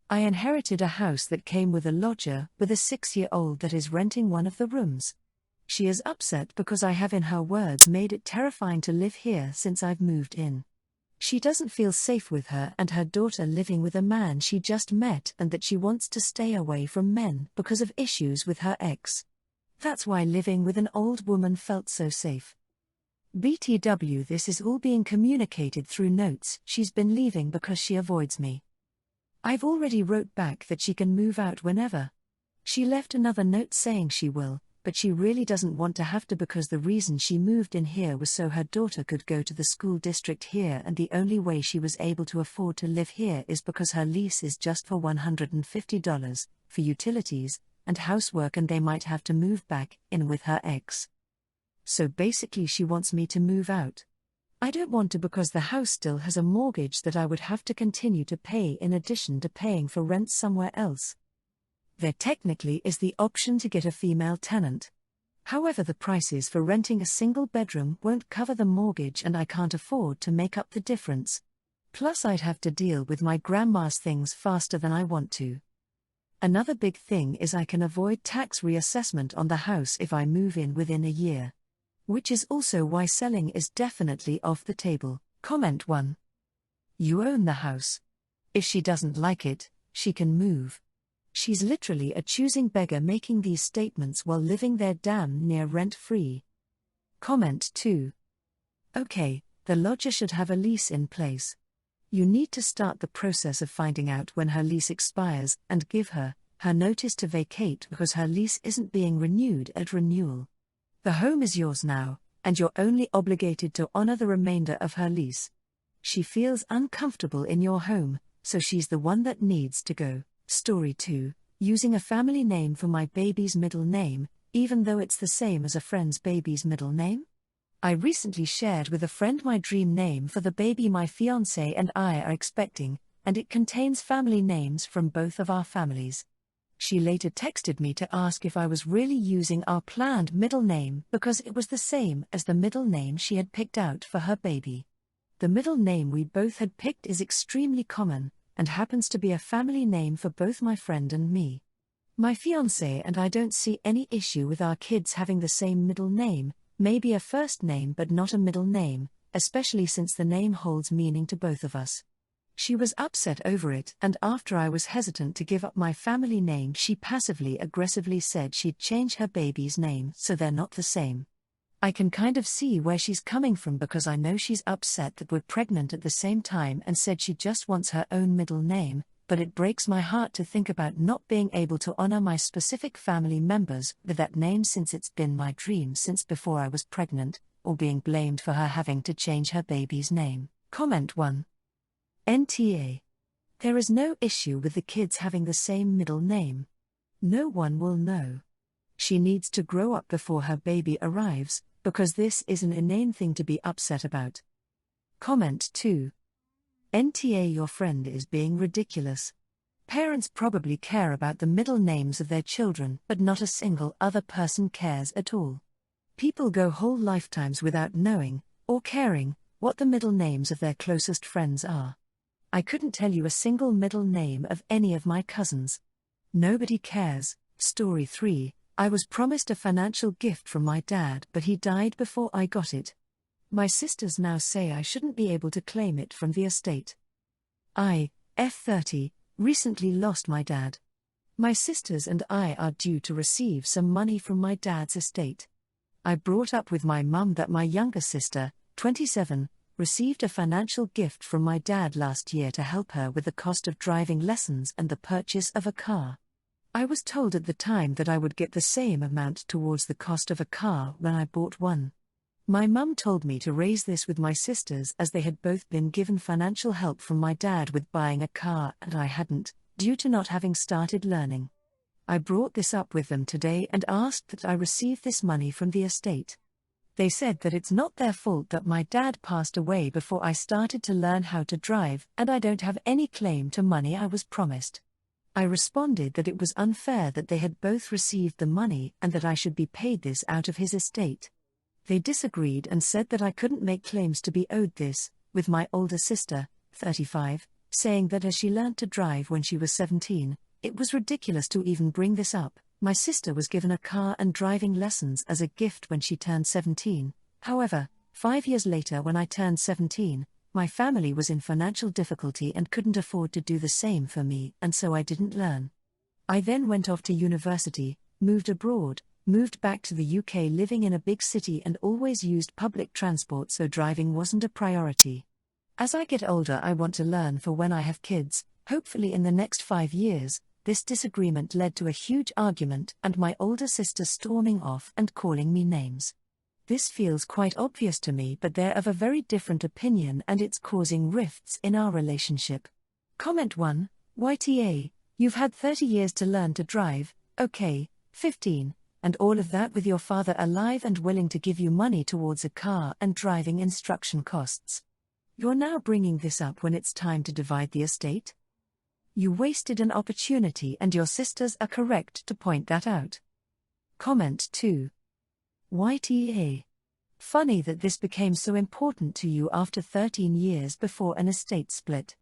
I inherited a house that came with a lodger with a 6-year-old that is renting one of the rooms. She is upset because I have, in her words, made it terrifying to live here since I've moved in. She doesn't feel safe with her and her daughter living with a man she just met, and that she wants to stay away from men because of issues with her ex. That's why living with an old woman felt so safe. BTW, this is all being communicated through notes. She's been leaving because she avoids me. I've already wrote back that she can move out whenever. She left another note saying she will, but she really doesn't want to have to, because the reason she moved in here was so her daughter could go to the school district here, and the only way she was able to afford to live here is because her lease is just for $150 for utilities and housework, and they might have to move back in with her ex. So basically she wants me to move out. I don't want to, because the house still has a mortgage that I would have to continue to pay in addition to paying for rent somewhere else. There technically is the option to get a female tenant. However, the prices for renting a single bedroom won't cover the mortgage, and I can't afford to make up the difference. Plus I'd have to deal with my grandma's things faster than I want to. Another big thing is I can avoid tax reassessment on the house if I move in within a year. Which is also why selling is definitely off the table. Comment 1. You own the house. If she doesn't like it, she can move. She's literally a choosing beggar making these statements while living there damn near rent-free. Comment 2. Okay, the lodger should have a lease in place. You need to start the process of finding out when her lease expires and give her notice to vacate, because her lease isn't being renewed at renewal. The home is yours now, and you're only obligated to honor the remainder of her lease. She feels uncomfortable in your home, so she's the one that needs to go. Story 2, using a family name for my baby's middle name, even though it's the same as a friend's baby's middle name? I recently shared with a friend my dream name for the baby my fiancé and I are expecting, and it contains family names from both of our families. She later texted me to ask if I was really using our planned middle name because it was the same as the middle name she had picked out for her baby. The middle name we both had picked is extremely common, and happens to be a family name for both my friend and me. My fiancé and I don't see any issue with our kids having the same middle name, maybe a first name but not a middle name, especially since the name holds meaning to both of us. She was upset over it, and after I was hesitant to give up my family name, she passively-aggressively said she'd change her baby's name so they're not the same. I can kind of see where she's coming from, because I know she's upset that we're pregnant at the same time and said she just wants her own middle name, but it breaks my heart to think about not being able to honor my specific family members with that name, since it's been my dream since before I was pregnant, or being blamed for her having to change her baby's name. Comment 1. NTA. There is no issue with the kids having the same middle name. No one will know. She needs to grow up before her baby arrives, because this is an inane thing to be upset about. Comment 2. NTA, your friend is being ridiculous. Parents probably care about the middle names of their children, but not a single other person cares at all. People go whole lifetimes without knowing, or caring, what the middle names of their closest friends are. I couldn't tell you a single middle name of any of my cousins. Nobody cares. Story 3, I was promised a financial gift from my dad, but he died before I got it. My sisters now say I shouldn't be able to claim it from the estate. I, F30, recently lost my dad. My sisters and I are due to receive some money from my dad's estate. I brought up with my mum that my younger sister, 27, received a financial gift from my dad last year to help her with the cost of driving lessons and the purchase of a car. I was told at the time that I would get the same amount towards the cost of a car when I bought one. My mum told me to raise this with my sisters, as they had both been given financial help from my dad with buying a car and I hadn't, due to not having started learning. I brought this up with them today and asked that I receive this money from the estate. They said that it's not their fault that my dad passed away before I started to learn how to drive, and I don't have any claim to money I was promised. I responded that it was unfair that they had both received the money and that I should be paid this out of his estate. They disagreed and said that I couldn't make claims to be owed this, with my older sister, 35, saying that as she learnt to drive when she was 17, it was ridiculous to even bring this up. My sister was given a car and driving lessons as a gift when she turned 17. However, 5 years later when I turned 17, my family was in financial difficulty and couldn't afford to do the same for me, and so I didn't learn. I then went off to university, moved abroad, moved back to the UK living in a big city and always used public transport, so driving wasn't a priority. As I get older I want to learn for when I have kids, hopefully in the next 5 years. This disagreement led to a huge argument and my older sister storming off and calling me names. This feels quite obvious to me, but they're of a very different opinion and it's causing rifts in our relationship. Comment 1, YTA, you've had 30 years to learn to drive, okay, 15, and all of that with your father alive and willing to give you money towards a car and driving instruction costs. You're now bringing this up when it's time to divide the estate? You wasted an opportunity and your sisters are correct to point that out. Comment 2. YTA. Funny that this became so important to you after 13 years before an estate split.